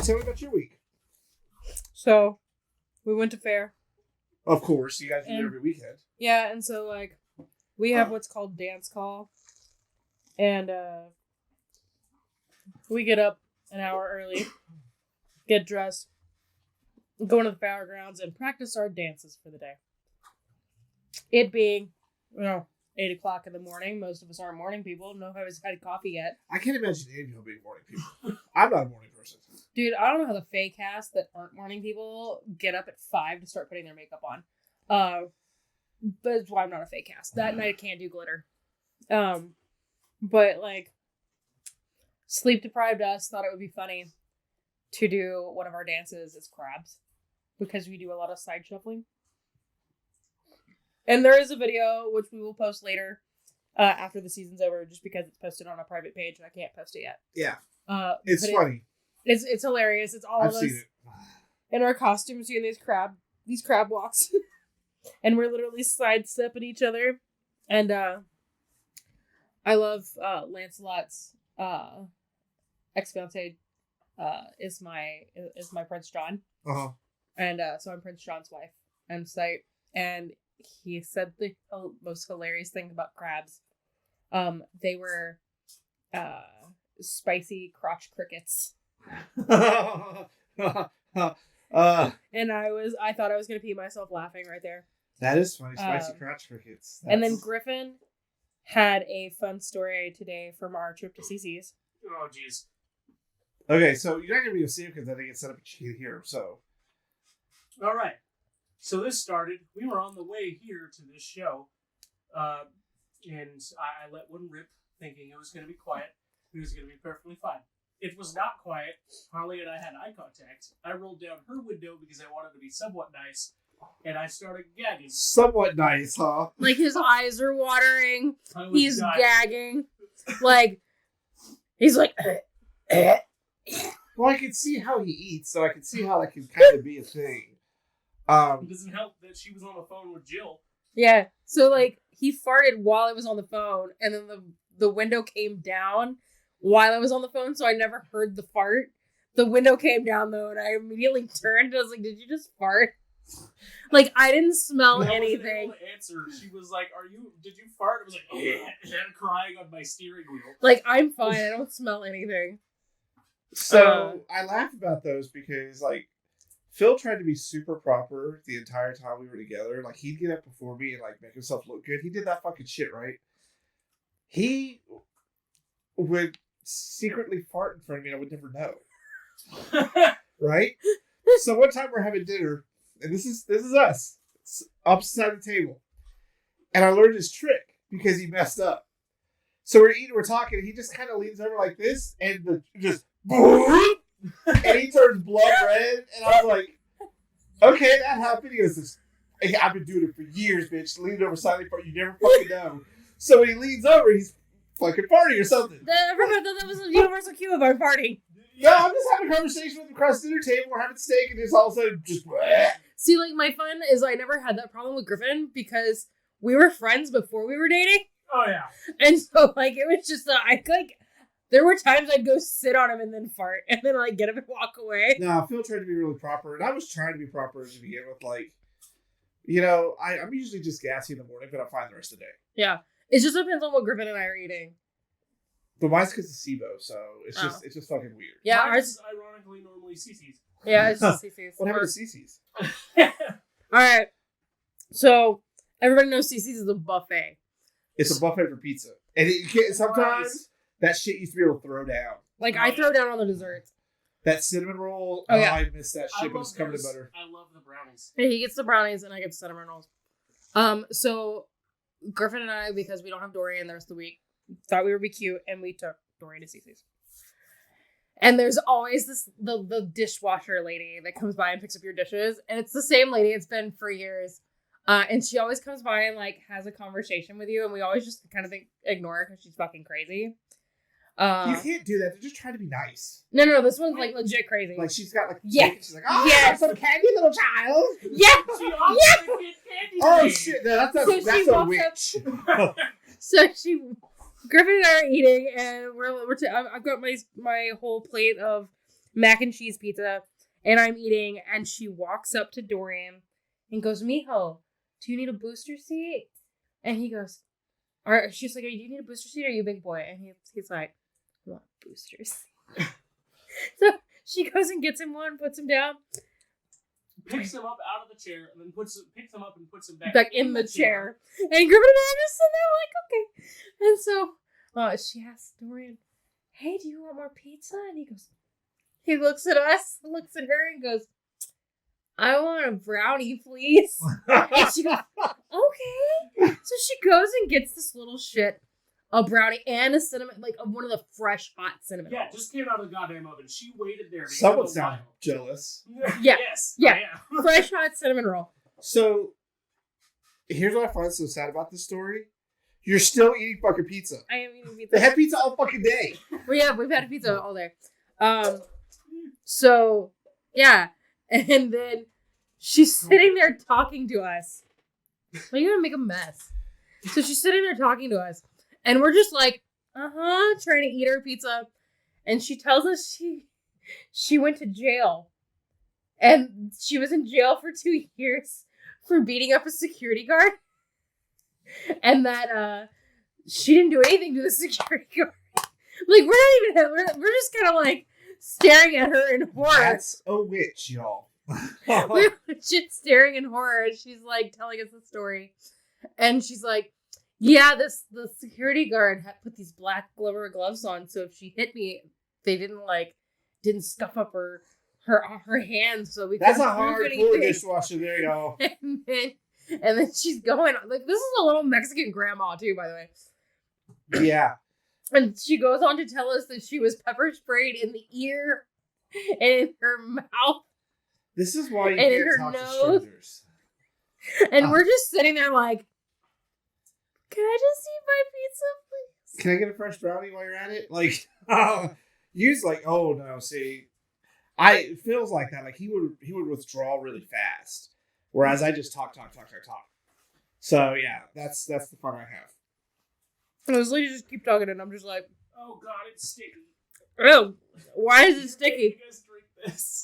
tell me about your week. So, we went to fair. Of course, you guys do it every weekend. Yeah, and so, like, we have what's called dance call. And, we get up an hour early, get dressed, go into the fairgrounds, and practice our dances for the day. It being, 8 o'clock in the morning. Most of us aren't morning people. No one has had coffee yet. I can't imagine any of you being morning people. I'm not a morning person. Dude, I don't know how the fake cast that aren't morning people get up at 5 to start putting their makeup on. That's why I'm not a fake cast. That night I can't do glitter. But, like, sleep deprived us thought it would be funny to do one of our dances as crabs. Because we do a lot of side shuffling. And there is a video, which we will post later, after the season's over, just because it's posted on a private page and I can't post it yet. Yeah. It's funny. It's hilarious. It's all of us in our costumes doing these crab walks. And we're literally sidestepping each other. And I love Lancelot's ex-fiance is my Prince John. Uh-huh. And so I'm Prince John's wife and sight. And he said the most hilarious thing about crabs. They were spicy crotch crickets. And I thought I was gonna pee myself laughing right there. That is funny, spicy crotch crickets. And then Griffin had a fun story today from our trip to CC's. Oh, jeez. Okay, so you're not gonna be able to see it because I think it's set up here. So, all right. So this started, we were on the way here to this show, and I let one rip thinking it was going to be quiet. It was going to be perfectly fine. It was not quiet. Harley and I had eye contact. I rolled down her window because I wanted to be somewhat nice, and I started gagging. Somewhat nice, huh? Like his eyes are watering. He's dying. gagging. Like, he's like... Well, I can see how he eats, so I can see how that can kind of be a thing. It doesn't help that she was on the phone with Jill. Yeah, so like he farted while I was on the phone, and then the window came down while I was on the phone, so I never heard the fart. The window came down though, and I immediately turned. And I was like, "Did you just fart?" Like I didn't smell anything. I wasn't able to answer. She was like, Did you fart?" I was like, "Yeah," and I'm crying on my steering wheel. Like I'm fine. I don't smell anything. So I laugh about those because like. Phil tried to be super proper the entire time we were together. Like, he'd get up before me and, like, make himself look good. He did that fucking shit, right? He would secretly fart in front of me and I would never know. Right? So one time we're having dinner, and this is us. It's opposite side of the table. And I learned his trick because he messed up. So we're eating, we're talking, and he just kind of leans over like this, and just... And he turns blood red, and I was like, okay, that happened. He goes, hey, I've been doing it for years, bitch. Lean over silently fart, you never fucking know. So when he leans over, he's fucking farting or something. Everyone thought that was a universal cue of our party. No, I'm just having a conversation with him across the dinner table. We're having steak, and just all of a sudden, just... See, like, my fun is I never had that problem with Griffin because we were friends before we were dating. Oh, yeah. And so, like, it was just, there were times I'd go sit on him and then fart, and then, like, get up and walk away. No, Phil tried to be really proper, and I was trying to be proper to begin with. Like, you know, I'm usually just gassy in the morning, but I'm fine the rest of the day. Yeah. It just depends on what Griffin and I are eating. But mine's because of SIBO, so it's just fucking weird. Yeah, mine's ironically normally CC's. Yeah, it's just CC's. What happened to CC's? Alright. So, everybody knows CC's is a buffet. It's a buffet for pizza. And sometimes... That shit used to be able to throw down. Like, I throw down on the desserts. That cinnamon roll, yeah. I miss that shit, but it's covered in butter. I love the brownies. Yeah, he gets the brownies, and I get the cinnamon rolls. So, Griffin and I, because we don't have Dorian the rest of the week, thought we would be cute, and we took Dorian to CC's. And there's always the dishwasher lady that comes by and picks up your dishes, and it's the same lady. It's been for years. And she always comes by and, like, has a conversation with you, and we always just kind of ignore her because she's fucking crazy. You can't do that. They're just trying to be nice. No, this one's like legit crazy. Like she's got like cake. She's like, oh, yes, some candy, little child. Yeah, Oh shit, no, that's a witch. So Griffin and I are eating, and I've got my whole plate of mac and cheese pizza, and I'm eating, and she walks up to Dorian and goes, Mijo, do you need a booster seat? And he goes, she's like, do you need a booster seat or are you a big boy? And he's like, I want boosters. So she goes and gets him one, puts him down. Picks him up out of the chair, and then picks him up and puts him back in the chair. And Griffin and I just sit there like, okay. And so she asks Dorian, hey, do you want more pizza? And he looks at us, looks at her, and goes, I want a brownie, please. And she goes, okay. So she goes and gets this little shit, a brownie and a cinnamon, like one of the fresh hot cinnamon rolls. Yeah, just came out of the goddamn oven. She waited there. Someone sound jealous. Yeah. Yes. Yeah. Fresh hot cinnamon roll. So, here's what I find so sad about this story. You're still eating fucking pizza. I am eating pizza. They had pizza all fucking day. We've had pizza all day. So, yeah. And then she's sitting there talking to us. Well, you're gonna make a mess. So she's sitting there talking to us. And we're just like, trying to eat our pizza. And she tells us she went to jail. And she was in jail for 2 years for beating up a security guard. And that she didn't do anything to the security guard. Like, we're just kind of like staring at her in horror. That's a witch, y'all. We're legit staring in horror. She's like telling us the story. And she's like, yeah, the security guard had put these black rubber gloves on, so if she hit me, they didn't scuff up her hands, so we That's couldn't a prove hardcore anything. dishwasher there, y'all. And then she's going like, this is a little Mexican grandma too, by the way. Yeah. And she goes on to tell us that she was pepper sprayed in the ear and in her mouth. This is why you And in can't her talk to nose. strangers. And we're just sitting there like, can I just eat my pizza, please? Can I get a fresh brownie while you're at it? Like, you's like, oh no, see, it feels like that. Like he would withdraw really fast, whereas I just talk. So yeah, that's the fun I have. And those ladies just keep talking, and I'm just like, Oh god, it's sticky. oh, why is it sticky? You guys drink this.